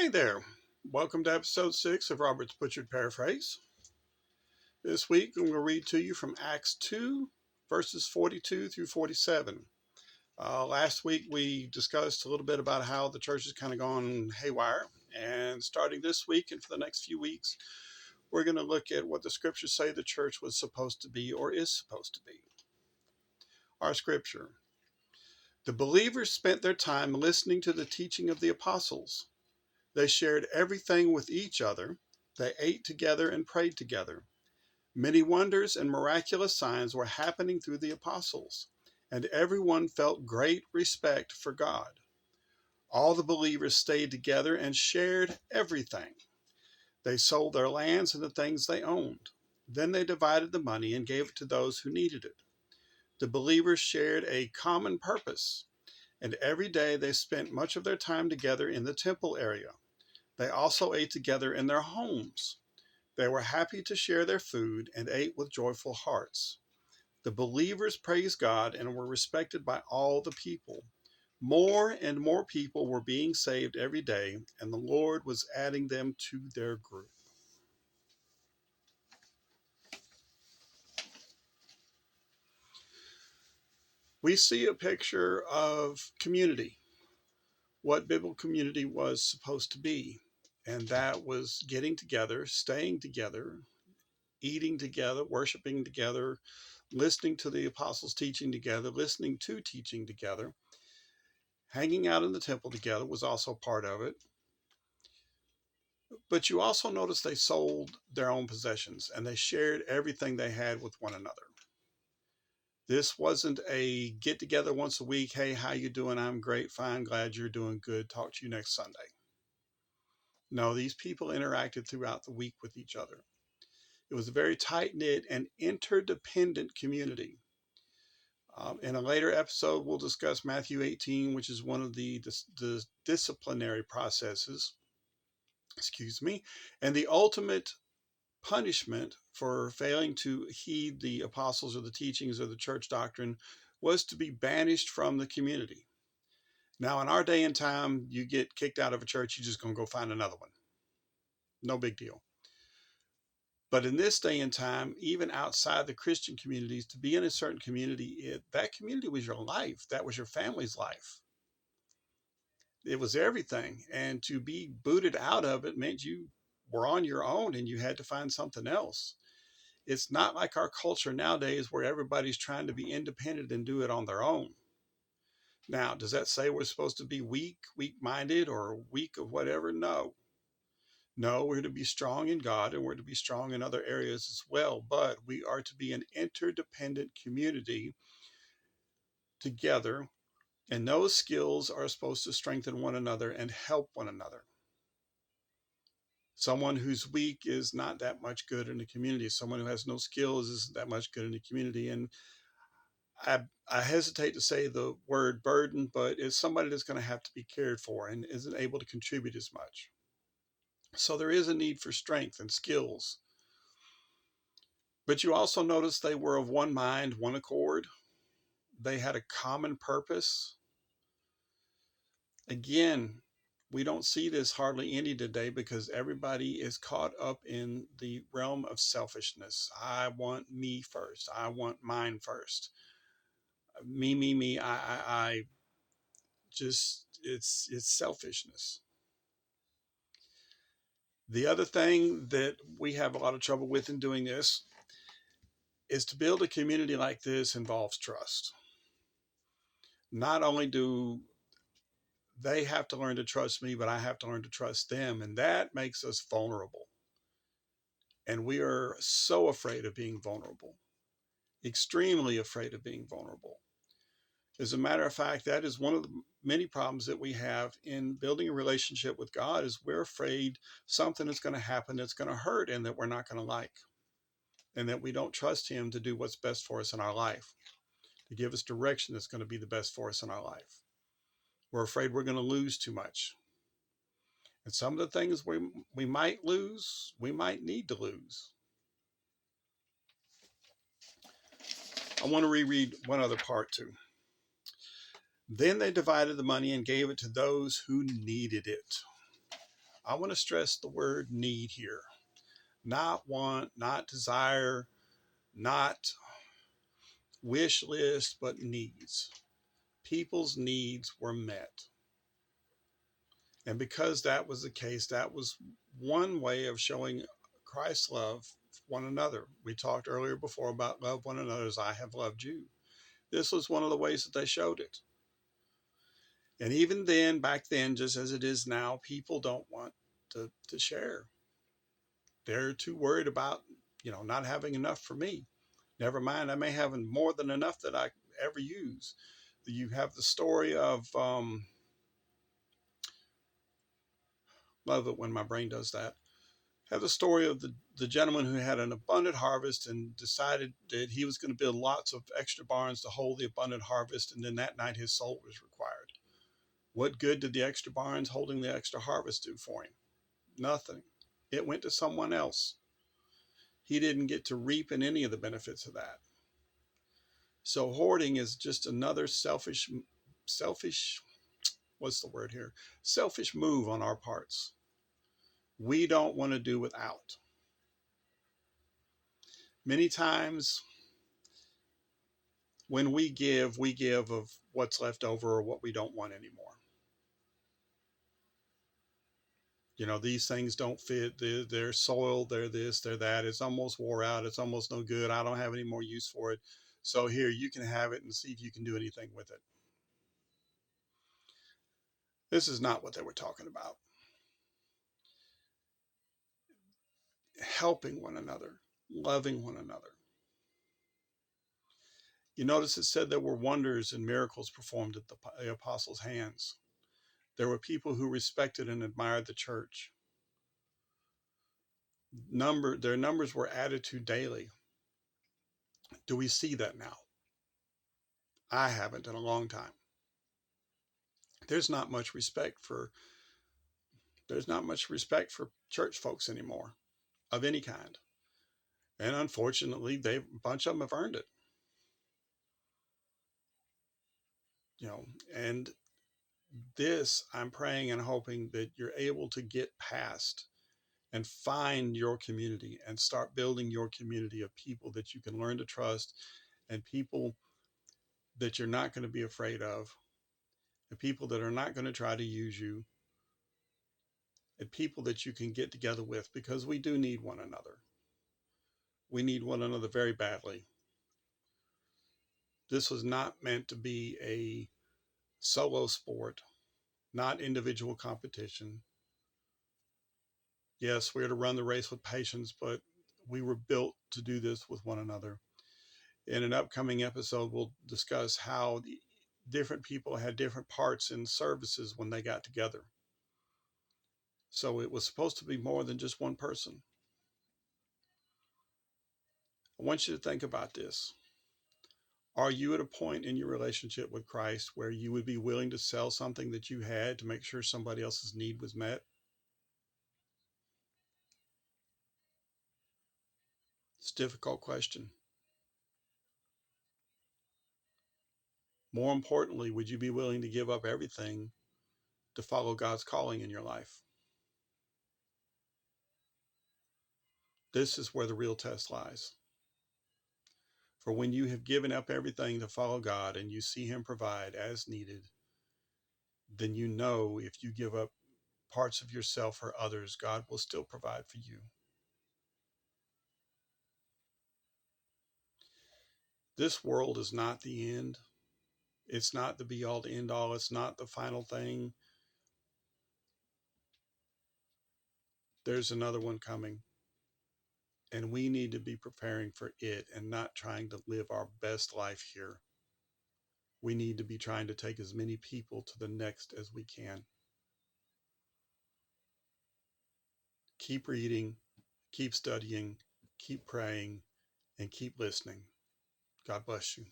Hey there. Welcome to episode 6 of Robert's Butchered Paraphrase. This week I'm going to read to you from Acts 2, verses 42 through 47. Last week we discussed a little bit about how the church has kind of gone haywire. And starting this week and for the next few weeks, we're going to look at what the scriptures say the church was supposed to be or is supposed to be. Our scripture. The believers spent their time listening to the teaching of the apostles. They shared everything with each other. They ate together and prayed together. Many wonders and miraculous signs were happening through the apostles, and everyone felt great respect for God. All the believers stayed together and shared everything. They sold their lands and the things they owned. Then they divided the money and gave it to those who needed it. The believers shared a common purpose, and every day they spent much of their time together in the temple area. They also ate together in their homes. They were happy to share their food and ate with joyful hearts. The believers praised God and were respected by all the people. More and more people were being saved every day, and the Lord was adding them to their group. We see a picture of community, what biblical community was supposed to be. And that was getting together, staying together, eating together, worshiping together, listening to the apostles' teaching together, listening to teaching together. Hanging out in the temple together was also part of it. But you also notice they sold their own possessions and they shared everything they had with one another. This wasn't a get together once a week. Hey, how you doing? I'm great, fine, glad you're doing good. Talk to you next Sunday. No, these people interacted throughout the week with each other. It was a very tight-knit and interdependent community. In a later episode, we'll discuss Matthew 18, which is one of the disciplinary processes, and the ultimate punishment for failing to heed the apostles or the teachings of the church doctrine was to be banished from the community. Now, in our day and time, you get kicked out of a church, you're just going to go find another one. No big deal. But in this day and time, even outside the Christian communities, to be in a certain community, that community was your life. That was your family's life. It was everything. And to be booted out of it meant you were on your own and you had to find something else. It's not like our culture nowadays where everybody's trying to be independent and do it on their own. Now, does that say we're supposed to be weak-minded, or weak of whatever? No. No, we're to be strong in God and we're to be strong in other areas as well, but we are to be an interdependent community together, and those skills are supposed to strengthen one another and help one another. Someone who's weak is not that much good in the community. Someone who has no skills isn't that much good in the community. And I hesitate to say the word burden, but it's somebody that's going to have to be cared for and isn't able to contribute as much. So there is a need for strength and skills. But you also notice they were of one mind, one accord. They had a common purpose. Again, we don't see this hardly any today because everybody is caught up in the realm of selfishness. I want me first. I want mine first. Me. I just, it's selfishness. The other thing that we have a lot of trouble with in doing this is to build a community like this involves trust. Not only do they have to learn to trust me, but I have to learn to trust them. And that makes us vulnerable. And we are so afraid of being vulnerable, extremely afraid of being vulnerable. As a matter of fact, that is one of the many problems that we have in building a relationship with God is we're afraid something is going to happen that's going to hurt and that we're not going to like, and that we don't trust him to do what's best for us in our life, to give us direction that's going to be the best for us in our life. We're afraid we're going to lose too much. And some of the things we might lose, we might need to lose. I want to reread one other part too. Then they divided the money and gave it to those who needed it. I want to stress the word need here. Not want, not desire, not wish list, but needs. People's needs were met. And because that was the case, that was one way of showing Christ's love for one another. We talked earlier before about love one another as I have loved you. This was one of the ways that they showed it. And even then, back then, just as it is now, people don't want to share. They're too worried about, not having enough for me. Never mind, I may have more than enough that I ever use. You have the story of, love it when my brain does that. Have the story of the gentleman who had an abundant harvest and decided that he was going to build lots of extra barns to hold the abundant harvest. And then that night his soul was required. What good did the extra barns holding the extra harvest do for him? Nothing. It went to someone else. He didn't get to reap in any of the benefits of that. So hoarding is just another selfish, what's the word here? Selfish move on our parts. We don't want to do without. Many times when we give of what's left over or what we don't want anymore. These things don't fit. They're soiled. They're this, they're that. It's almost wore out. It's almost no good. I don't have any more use for it. So here, you can have it and see if you can do anything with it. This is not what they were talking about. Helping one another, loving one another. You notice it said there were wonders and miracles performed at the apostles' hands. There were people who respected and admired the church. Their numbers were added to daily. Do we see that now? I haven't in a long time. There's not much respect for church folks anymore of any kind. And unfortunately, a bunch of them have earned it. And this, I'm praying and hoping that you're able to get past and find your community and start building your community of people that you can learn to trust, and people that you're not going to be afraid of, and people that are not going to try to use you, and people that you can get together with, because we do need one another. We need one another very badly. This was not meant to be a solo sport, not individual competition. Yes, we're to run the race with patience, but we were built to do this with one another. In an upcoming episode, we'll discuss how the different people had different parts in services when they got together. So it was supposed to be more than just one person. I want you to think about this. Are you at a point in your relationship with Christ where you would be willing to sell something that you had to make sure somebody else's need was met? It's a difficult question. More importantly, would you be willing to give up everything to follow God's calling in your life? This is where the real test lies. For when you have given up everything to follow God and you see Him provide as needed, then you know if you give up parts of yourself for others, God will still provide for you. This world is not the end. It's not the be all to end all. It's not the final thing. There's another one coming. And we need to be preparing for it and not trying to live our best life here. We need to be trying to take as many people to the next as we can. Keep reading, keep studying, keep praying, and keep listening. God bless you.